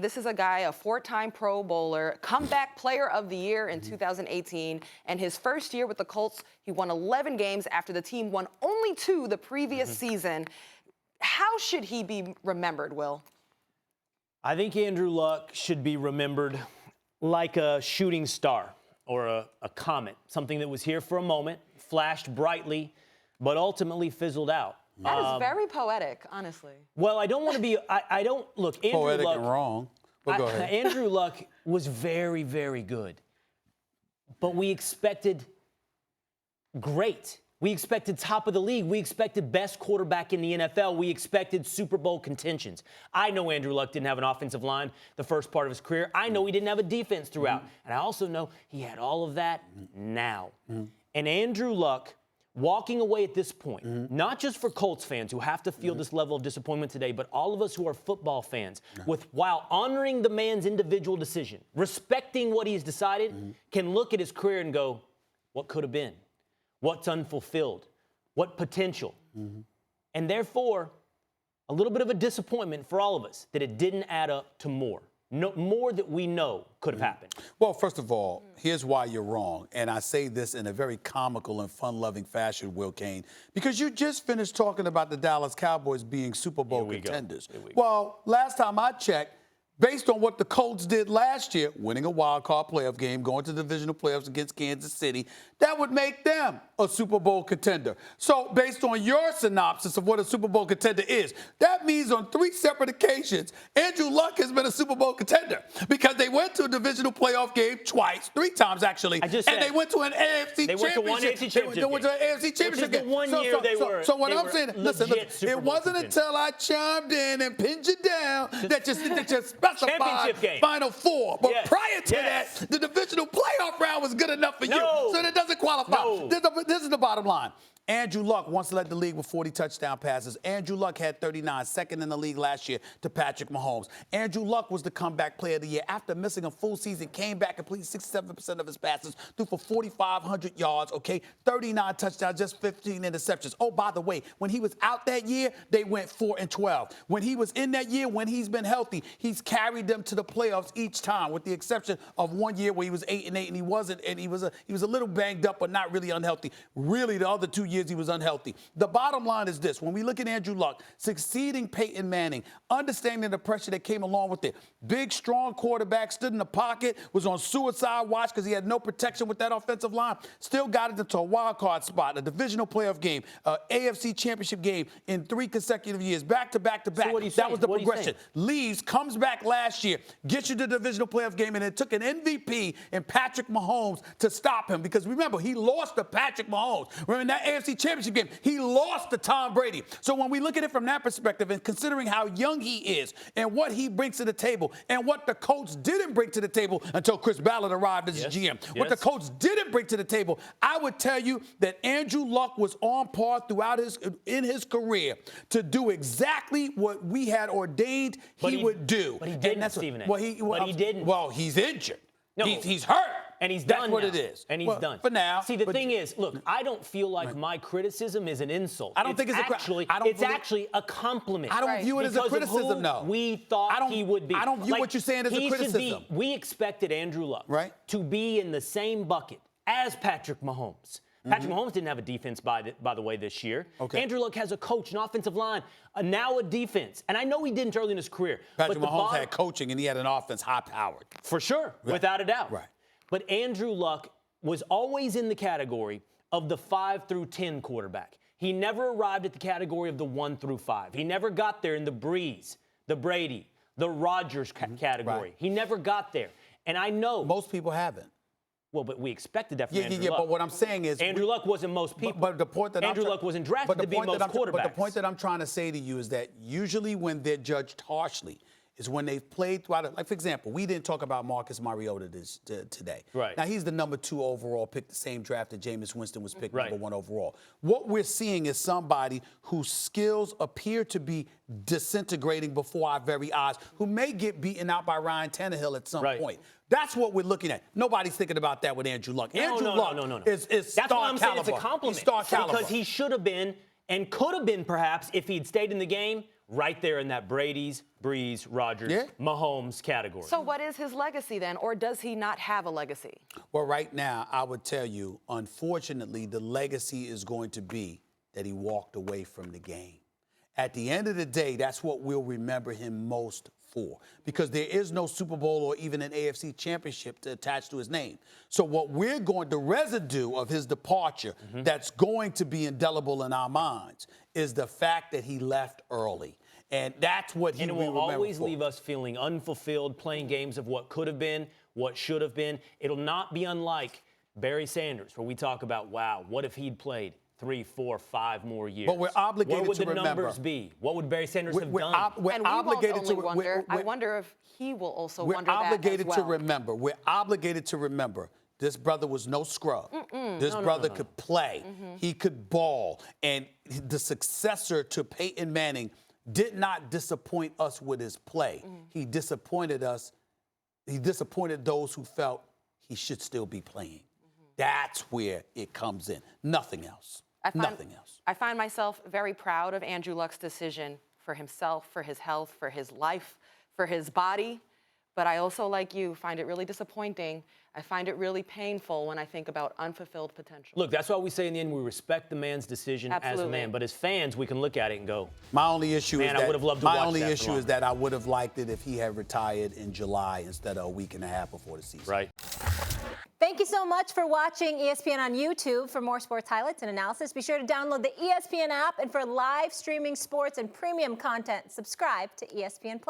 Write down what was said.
This is a guy, a four-time Pro Bowler, comeback player of the year in 2018. And his first year with the Colts, he won 11 games after the team won only 2 the previous season. How should he be remembered, Will? I think Andrew Luck should be remembered like a shooting star or a comet, something that was here for a moment, flashed brightly, but ultimately fizzled out. That is very poetic, honestly. Well, I don't want to be, I don't, look, Andrew Poetic Luck. and wrong. But go ahead. Andrew Luck was very, very good. But we expected great. We expected top of the league. We expected best quarterback in the NFL. We expected Super Bowl contentions. I know Andrew Luck didn't have an offensive line the first part of his career. I know he didn't have a defense throughout. And I also know he had all of that now. And Andrew Luck, walking away at this point, not just for Colts fans who have to feel this level of disappointment today, but all of us who are football fans, while honoring the man's individual decision, respecting what he's decided, can look at his career and go, what could have been? What's unfulfilled? What potential? And therefore, a little bit of a disappointment for all of us that it didn't add up to more. More that we know could have happened. Well, first of all, here's why you're wrong. And I say this in a very comical and fun-loving fashion, Will Cain, because you just finished talking about the Dallas Cowboys being Super Bowl contenders. Well, last time I checked, based on what the Colts did last year, winning a wild card playoff game, going to the divisional playoffs against Kansas City, that would make them a Super Bowl contender. So based on your synopsis of what a Super Bowl contender is, that means on 3 separate occasions, Andrew Luck has been a Super Bowl contender because they went to a divisional playoff game twice, 3 times actually, and they went to an AFC championship. They went to one AFC championship. They went to an AFC championship game. So what I'm saying, listen, it wasn't until I chimed in and pinned you down that you specified Final Four. But prior to that, the divisional playoff round was good enough for you. So that doesn't qualify. This is the bottom line. Andrew Luck once led the league with 40 touchdown passes. Andrew Luck had 39, second in the league last year to Patrick Mahomes. Andrew Luck was the comeback player of the year. After missing a full season, came back, completed 67% of his passes, threw for 4,500 yards, 39 touchdowns, just 15 interceptions. Oh, by the way, when he was out that year, they went 4-12. When he was in that year, when he's been healthy, he's carried them to the playoffs each time, with the exception of one year where he was 8-8 and he wasn't, and he was a little banged up, but not really unhealthy. Really, the other 2 years he was unhealthy. The bottom line is this: when we look at Andrew Luck succeeding Peyton Manning, understanding the pressure that came along with it, big, strong quarterback, stood in the pocket, was on suicide watch because he had no protection with that offensive line, still got it into a wild card spot, a divisional playoff game, AFC championship game in 3 consecutive years, back to back to back. That was the progression. Leaves, comes back last year, gets you to the divisional playoff game, and it took an MVP and Patrick Mahomes to stop him, because remember, he lost to Patrick Mahomes. Remember in that AFC championship game, he lost to Tom Brady. So when we look at it from that perspective, and considering how young he is and what he brings to the table and what the Colts didn't bring to the table until Chris Ballard arrived as GM, what the Colts didn't bring to the table, I would tell you that Andrew Luck was on par throughout his career to do exactly what we had ordained he would do. But he didn't, Stephen A. He didn't. Well, he's injured. No. He's hurt. And he's done. That's what it is. And he's done. For now. See, the thing is, look, I don't feel like my criticism is an insult. I don't think it's actually a compliment. I don't view it as a criticism, no. We thought he would be. I don't view what you're saying as a criticism. We expected Andrew Luck to be in the same bucket as Patrick Mahomes. Patrick Mahomes didn't have a defense, by the way, this year. Andrew Luck has a coach, an offensive line, now a defense. And I know he didn't early in his career. Patrick Mahomes had coaching, and he had an offense high-powered. For sure, without a doubt. But Andrew Luck was always in the category of the 5 through 10 quarterback. He never arrived at the category of the 1 through 5. He never got there in the Breeze, the Brady, the Rodgers category. He never got there. And I know most people haven't. Well, but we expected that from Andrew Luck. But what I'm saying is Andrew Luck wasn't most people. But the point that Andrew Luck wasn't drafted to be most quarterbacks. But the point that I'm trying to say to you is that usually when they're judged harshly is when they've played throughout it. Like, for example, we didn't talk about Marcus Mariota today. Now, he's the number 2 overall pick, the same draft that Jameis Winston was picked number 1 overall. What we're seeing is somebody whose skills appear to be disintegrating before our very eyes, who may get beaten out by Ryan Tannehill at some point. That's what we're looking at. Nobody's thinking about that with Andrew Luck. Andrew Luck is star caliber. That's why I'm saying it's a compliment. He's star caliber. Because he should have been and could have been, perhaps, if he'd stayed in the game, right there in that Brady's, Breeze, Rodgers, Mahomes category. So what is his legacy then, or does he not have a legacy? Well, right now, I would tell you, unfortunately, the legacy is going to be that he walked away from the game. At the end of the day, that's what we'll remember him most for, because there is no Super Bowl or even an AFC championship to attach to his name. So what the residue of his departure that's going to be indelible in our minds is the fact that he left early. And that's what he will remember. And it will always leave us feeling unfulfilled, playing games of what could have been, what should have been. It'll not be unlike Barry Sanders, where we talk about, wow, what if he'd played 3, 4, 5 more years? But we're obligated to remember. What would the numbers be? What would Barry Sanders have done? We're obligated to wonder. I wonder if he will also wonder that as well. We're obligated to remember. We're obligated to remember. This brother was no scrub. This brother could play. He could ball. And the successor to Peyton Manning did not disappoint us with his play. He disappointed us. He disappointed those who felt he should still be playing. That's where it comes in. Nothing else. Nothing else. I find myself very proud of Andrew Luck's decision for himself, for his health, for his life, for his body. But I also, like you, find it really disappointing. I find it really painful when I think about unfulfilled potential. Look, that's why we say in the end we respect the man's decision as a man. But as fans, we can look at it and go, my only issue is that I would have loved to watch that. My only issue is that I would have liked it if he had retired in July instead of a week and a half before the season. Right. Thank you so much for watching ESPN on YouTube. For more sports highlights and analysis, be sure to download the ESPN app. And for live streaming sports and premium content, subscribe to ESPN+.